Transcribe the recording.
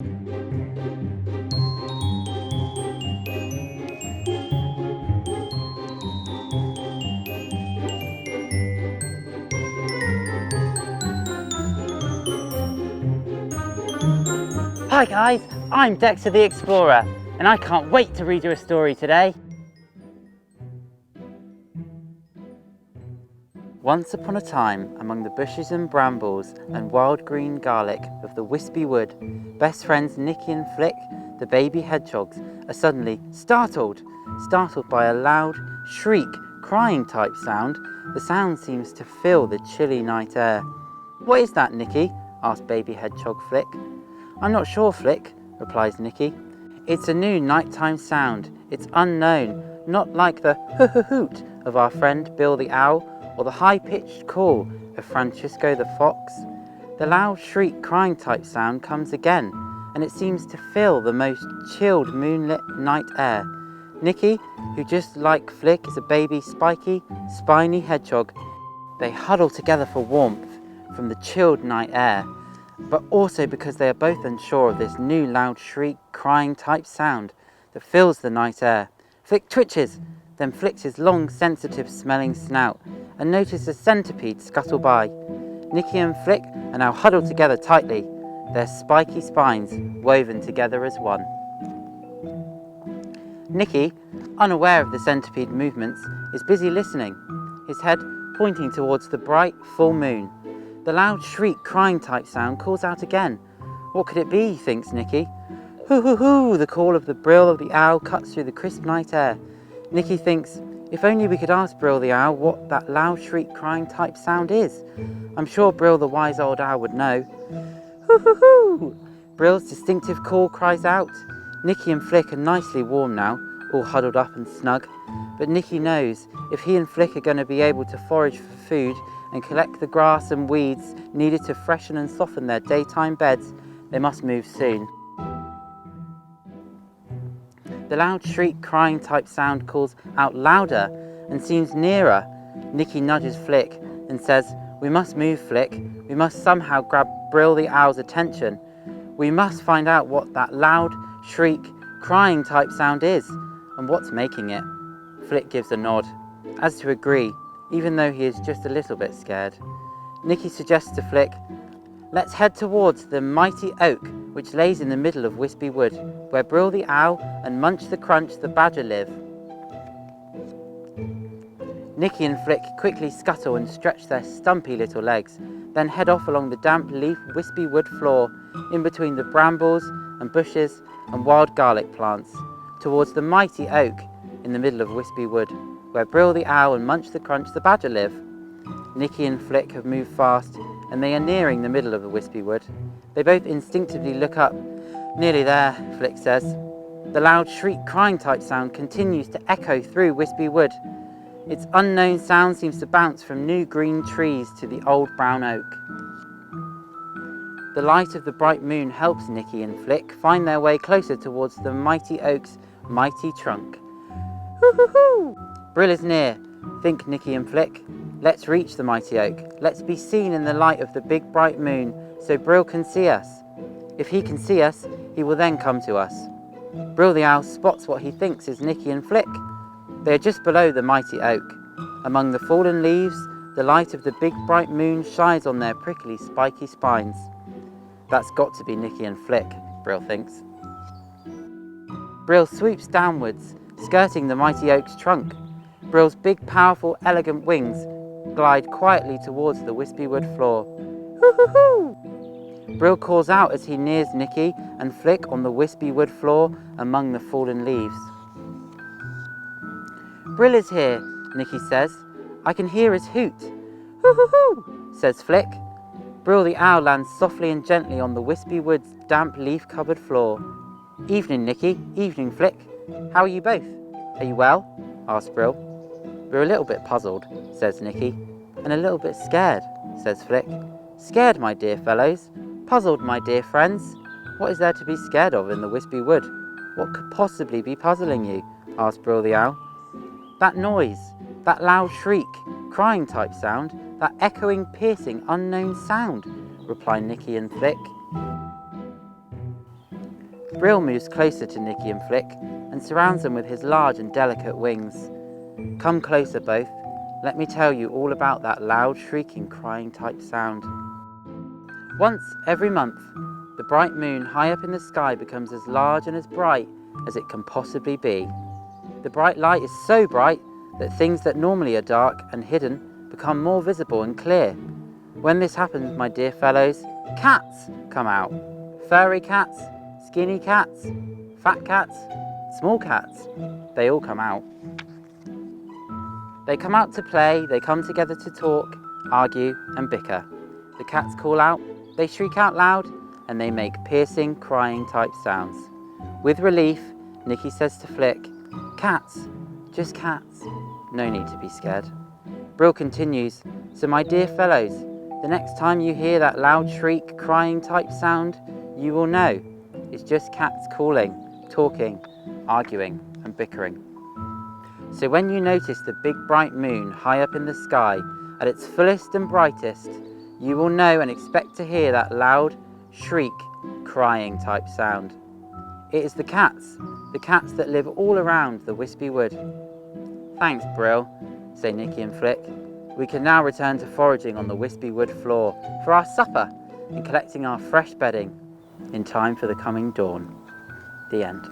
Hi guys, I'm Dexter the Explorer, and I can't wait to read you a story today. Once upon a time, among the bushes and brambles and wild green garlic of the wispy wood, best friends Nikky and Flick, the baby hedgehogs, are suddenly startled by a loud shriek, crying type sound. The sound seems to fill the chilly night air. "What is that, Nikky?" asked baby hedgehog Flick. "I'm not sure, Flick," replies Nikky. "It's a new nighttime sound. It's unknown, not like the hoot of our friend Bill the Owl or the high-pitched call of Francisco the Fox. The loud shriek crying type sound comes again, and it seems to fill the most chilled moonlit night air. Nikky, who just like Flick is a baby spiky, spiny hedgehog, they huddle together for warmth from the chilled night air, but also because they are both unsure of this new loud shriek crying type sound that fills the night air. Flick twitches, then flicks his long sensitive smelling snout and notices a centipede scuttle by. Nikky and Flick are now huddled together tightly, their spiky spines woven together as one. Nikky, unaware of the centipede movements, is busy listening, his head pointing towards the bright full moon. The loud shriek crying type sound calls out again. What could it be, thinks Nikky. Hoo hoo hoo, the call of the Brill of the Owl cuts through the crisp night air. Nikky thinks, if only we could ask Brill the Owl what that loud shriek crying type sound is. I'm sure Brill the wise old owl would know. Hoo hoo hoo! Brill's distinctive call cries out. Nikky and Flick are nicely warm now, all huddled up and snug. But Nikky knows if he and Flick are going to be able to forage for food and collect the grass and weeds needed to freshen and soften their daytime beds, they must move soon. The loud shriek crying type sound calls out louder and seems nearer. Nikky nudges Flick and says, "We must move, Flick. We must somehow grab Brill the Owl's attention. We must find out what that loud shriek crying type sound is and what's making it." Flick gives a nod, as to agree, even though he is just a little bit scared. Nikky suggests to Flick, "Let's head towards the mighty oak which lays in the middle of Wispy Wood, where Brill the Owl and Munch the Crunch the badger live." Nikky and Flick quickly scuttle and stretch their stumpy little legs, then head off along the damp leaf wispy wood floor, in between the brambles and bushes and wild garlic plants, towards the mighty oak in the middle of Wispy Wood, where Brill the Owl and Munch the Crunch the badger live. Nikky and Flick have moved fast, and they are nearing the middle of the Wispy Wood. They both instinctively look up. "Nearly there," Flick says. The loud shriek crying type sound continues to echo through Wispy Wood. Its unknown sound seems to bounce from new green trees to the old brown oak. The light of the bright moon helps Nikky and Flick find their way closer towards the mighty oak's mighty trunk. "Hoo hoo hoo! Brill is near," think Nikky and Flick. "Let's reach the mighty oak. Let's be seen in the light of the big bright moon so Brill can see us. If he can see us, he will then come to us." Brill the Owl spots what he thinks is Nikky and Flick. They are just below the mighty oak. Among the fallen leaves, the light of the big bright moon shines on their prickly spiky spines. That's got to be Nikky and Flick, Brill thinks. Brill swoops downwards, skirting the mighty oak's trunk. Brill's big, powerful, elegant wings glide quietly towards the wispy wood floor. "Hoo hoo hoo!" Brill calls out as he nears Nikky and Flick on the wispy wood floor among the fallen leaves. "Brill is here," Nikky says. "I can hear his hoot." "Hoo hoo hoo!" says Flick. Brill the Owl lands softly and gently on the wispy wood's damp leaf-covered floor. "Evening, Nikky. Evening, Flick. How are you both? Are you well?" asks Brill. "We're a little bit puzzled," says Nikky. "And a little bit scared," says Flick. "Scared, my dear fellows? Puzzled, my dear friends? What is there to be scared of in the wispy wood? What could possibly be puzzling you?" asked Brill the Owl. "That noise, that loud shriek, crying type sound, that echoing, piercing, unknown sound," reply Nikky and Flick. Brill moves closer to Nikky and Flick and surrounds them with his large and delicate wings. Come closer both. Let me tell you all about that loud, shrieking, crying type sound. Once every month, the bright moon high up in the sky becomes as large and as bright as it can possibly be. The bright light is so bright that things that normally are dark and hidden become more visible and clear. When this happens, my dear fellows, cats come out. Furry cats, skinny cats, fat cats, small cats, they all come out. They come out to play, they come together to talk, argue and bicker. The cats call out, they shriek out loud, and they make piercing, crying type sounds. With relief, Nikky says to Flick, "Cats, just cats, no need to be scared." Brill continues, "So my dear fellows, the next time you hear that loud shriek, crying type sound, you will know it's just cats calling, talking, arguing and bickering. So when you notice the big bright moon high up in the sky at its fullest and brightest, you will know and expect to hear that loud shriek, crying type sound. It is the cats that live all around the wispy wood." "Thanks, Brill," say Nikky and Flick. "We can now return to foraging on the wispy wood floor for our supper and collecting our fresh bedding in time for the coming dawn." The end.